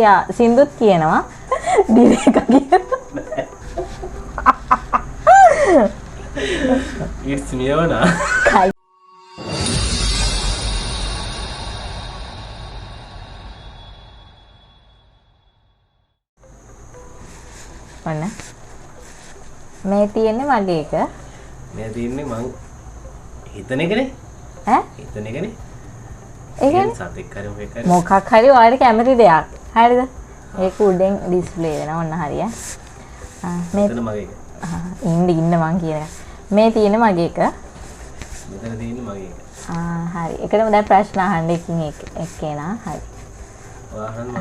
යා සින්දුත් කියනවා දිලේක කියනවා it's Miona. ඔන්න මේ තියෙන්නේ මගේ එක මේ තියෙන්නේ මං හිතන එකනේ ඈ හිතන එකනේ ඒ කියන්නේ සතෙක් හරි මොකක් හරි මොකක් හරි ඔයාලට කැමති දෙයක් හරිද ඒක උඩෙන් ඩිස්ප්ලේ වෙනවා ඔන්න හරිය මේ මෙතන මගේ එක ඉන්න මං කියන එක මේ තියෙන්නේ මගේ එක මෙතන තියෙන්නේ මගේ එක හරි එකටම දැන් ප්‍රශ්න අහන්න එකින් එක්කේනා හරි වාහන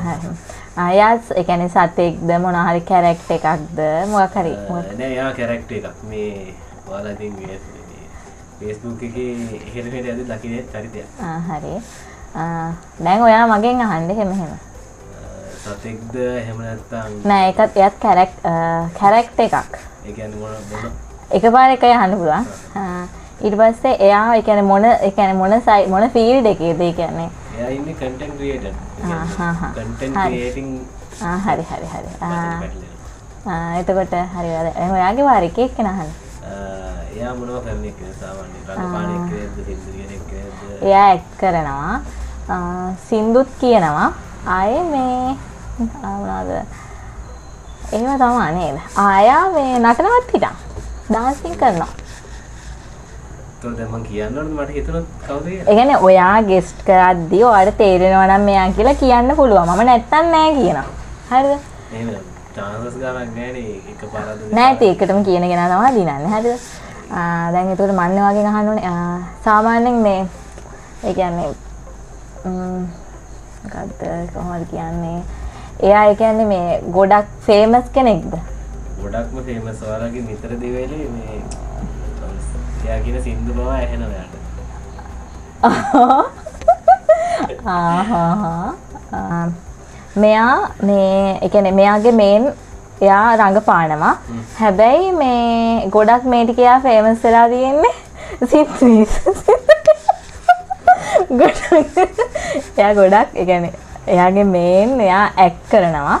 ආයස් ඒ කියන්නේ සතෙක්ද මොන හරි කැරක්ටර් එකක්ද මොකක් හරි නෑ යා කැරක්ටර් එකක් මේ ඔයාලා ඉතින් මේ Facebook එකේ එහෙම මෙහෙම යද්දි දකින්නේ චරිතයක් හරි දැන් ඔයා මගෙන් අහන්න එහෙම සතෙක්ද එහෙම නැත්නම් නෑ ඒකත් එයත් කැරක්ටර් එකක් ඒ කියන්නේ මොන එකපාරට එකයි අහන්න පුළුවන් ඊට පස්සේ එයා ඒ කියන්නේ මොන ෆීල්ඩ් එකේද ඒ කියන්නේ එයා ඉන්නේ content creator content creating හරි එතකොට හරි ඔයාගේ වාර එක එක්කන අහන්න එයා මොනව කරන එකද සාමාන්‍යයෙන් රඟපාන එක්කද සින්දු කියන එක්කද එයා එක් කරනවා සින්දුත් කියනවා ආයේ මේ මොනවාද එහෙම තමයි නේද ආයා මේ නටනවත් හිටන් ඩාන්සින් කරනවා તો දැන් මං කියන්න ඕනද මට හිතුණොත් කවුද කියලා ඒ කියන්නේ ඔයා ගෙස්ට් කරද්දී ඔයාලට තේරෙනවා නම් මෙයා කියලා කියන්න පුළුවන් මම නැත්තම් නෑ කියනවා හරිද එහෙම chance ගානක් නෑනේ එකපාරද නෑ ඒකටම කියන කෙනා තමයි දිනන්නේ හරිද දැන් ඒකට මන්නේ වගේ අහන්න ඕනේ සාමාන්‍යයෙන් මේ ඒ කියන්නේ මොකද්ද කොහොමද කියන්නේ එයා ඒ කියන්නේ මේ ගොඩක් ෆේමස් කෙනෙක්ද ගොඩක්ම ෆේමස් ඔයාලගේ නිතර දෙවෙලේ මේ එයා කියන සින්දු බව ඇහෙනවා යාට මෙයා මේ ඒ කියන්නේ මෙයාගේ මේන් එයා රඟපානවා හැබැයි මේ ගොඩක් මේ ටික එයා ෆේමස් වෙලා තියෙන්නේ සින්දුස් එයා ගොඩක් ඒ කියන්නේ එයාගේ මේන් එයා ඇක්ට් කරනවා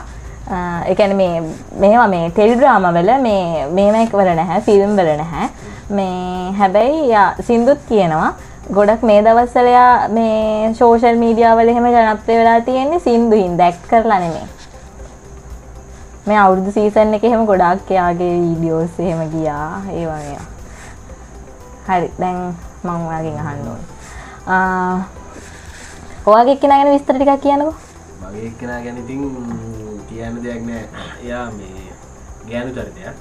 ඒ කියන්නේ මේවා මේ ටෙලි ඩ්‍රාමා වල මේව එක වල නැහැ ෆිල්ම් වල නැහැ මේ හැබැයි යා සින්දුත් කියනවා ගොඩක් මේ දවස්වල යා මේ සෝෂල් මීඩියා වල එහෙම ජනප්‍රිය වෙලා තියෙන්නේ සින්දු හින්දා ඇක්ට් කරලා නෙමෙයි මේ අවුරුදු සීසන් එකේ එහෙම ගොඩක් එයාගේ වීඩියෝස් එහෙම ගියා ඒ වගේ හරි දැන් මම ඔයාගෙන් අහන්න ඕනේ ඔයාගේ එක්කෙනා ගැන විස්තර ටිකක් කියන්නකෝ මගේ එක්කෙනා ගැන ඉතින් කියන්න දෙයක් නෑ එයා මේ ගෑනු චරිතයක්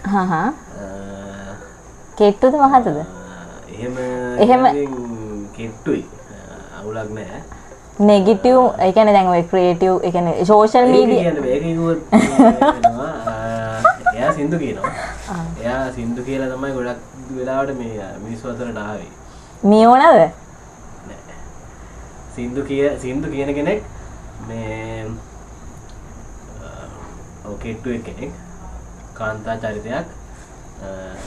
කෙට්ටුද මහතද එහෙම කෙට්ටුයි අවුලක් නෑ නෙගටිව් ඒ කියන්නේ දැන් ඔය ක්‍රියේටිව් ඒ කියන්නේ සෝෂල් මීඩියා කියන්නේ මේක කිව්වොත් එයා සින්දු කියනවා එයා සින්දු කියලා තමයි ගොඩක් වෙලාවට මේ මිනිස්සු අතරට ආවේ මියෝනද නෑ සින්දු කියන කෙනෙක් මේ කෙට්ටු කෙනෙක් කාන්තා චරිතයක්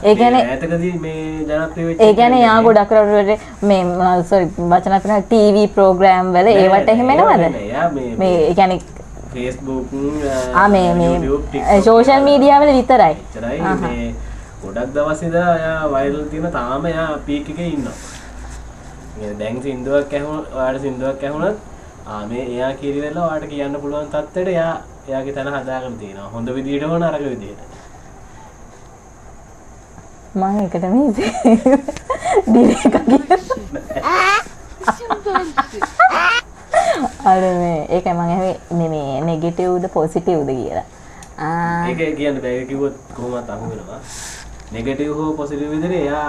ඒ කියන්නේ ඈතකදී මේ ජනප්‍රිය වෙච්ච ඒ කියන්නේ යා ගොඩක් රටවල මේ සෝරි වචන අපේ ටීවී ප්‍රෝග්‍රෑම් වල ඒවට එහෙම එනවද මේ ඒ කියන්නේ Facebook මේ සෝෂල් මීඩියා වල විතරයි මේ ගොඩක් දවස් ඉඳලා යා වයිරල් තියෙන තාම යා පීක් එකේ ඉන්නවා දැන් සින්දුවක් ඔයාලට සින්දුවක් ඇහුණත් මේ එයා කිරිවෙලා ඔයාලට කියන්න පුළුවන් තත්ත්වයට එයාගේ තන හදාගෙන තියෙනවා හොඳ විදියට හෝ නරක විදියට මම එකට මේ දිලේක අර මේ ඒකයි මම ඇහුවේ මේ නෙගටිව්ද පොසිටිව්ද කියලා ඒක කියන්න බෑ ඒක කිව්වොත් කොහොමවත් අහු වෙනවා නෙගටිව් හෝ පොසිටිව් විදිහට එයා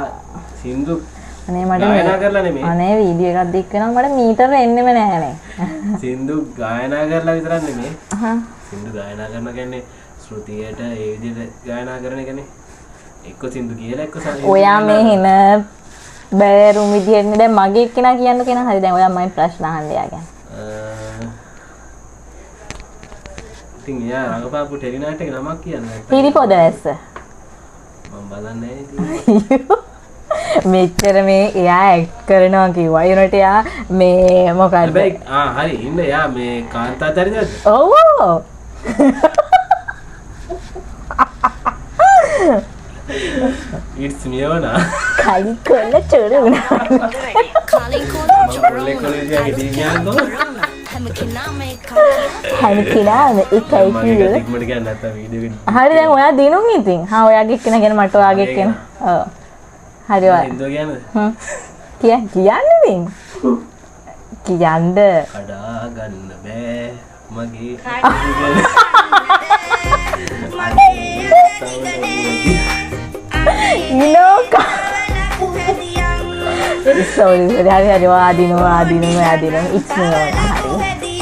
සින්දු අනේ මට ගායනා කරලා නෙමෙයි අනේ වීඩියෝ එකක් දික් වෙනවා මට මීටර එන්නෙම නැහැනේ සින්දු ගායනා කරලා විතරක් නෙමෙයි සින්දු ගායනා කරන කියන්නේ ශ්‍රුතියට ඒ විදිහට ගායනා කරන එකනේ එක්ක සින්දු කියලා එක්ක ඔයා මේ හින බෑරුම් විදිහට දැන් මගේ එක්කෙනා කියන්න කෙනා හරි දැන් ඔයා මම ප්‍රශ්න අහන්න යාගෙන ඉතින් එයා රඟපාපු ටෙලි නාට්‍යයක නමක් කියන්නේ පිරිපොද වැස්ස මම බලන්නේ නැහැ මෙච්චර මේ එයා ඇක්ට් කරනවා කිව්වා ඊනට එයා මේ මොකක්ද හැබැයි හරි ඉන්න එයා මේ කාන්තා චරිතයක්ද ඔව් it's me ඕන කලි කොල්ල චොරු වුණා. කොල්ලෙක් කොල්ලෙක් හිටිය කියන්නේ හැම කෙනාම එකයි මම කිව්වේ. ඉක්මනට කියන්නේ නැත්තම් වීඩියෝ එක හරි දැන් ඔයා දිනුම් ඉතින්. හා ඔයාගේ එක්කෙනා ගැන මට ඔයාගේ එක්කෙනා. ඔව්. හරි ඔයා. හින්දුව කියන්නේ කියන්නේ ඉතින්. කියන්න. කඩා ගන්න බෑ මගේ sorry හරි ආදිනවා it's me හරි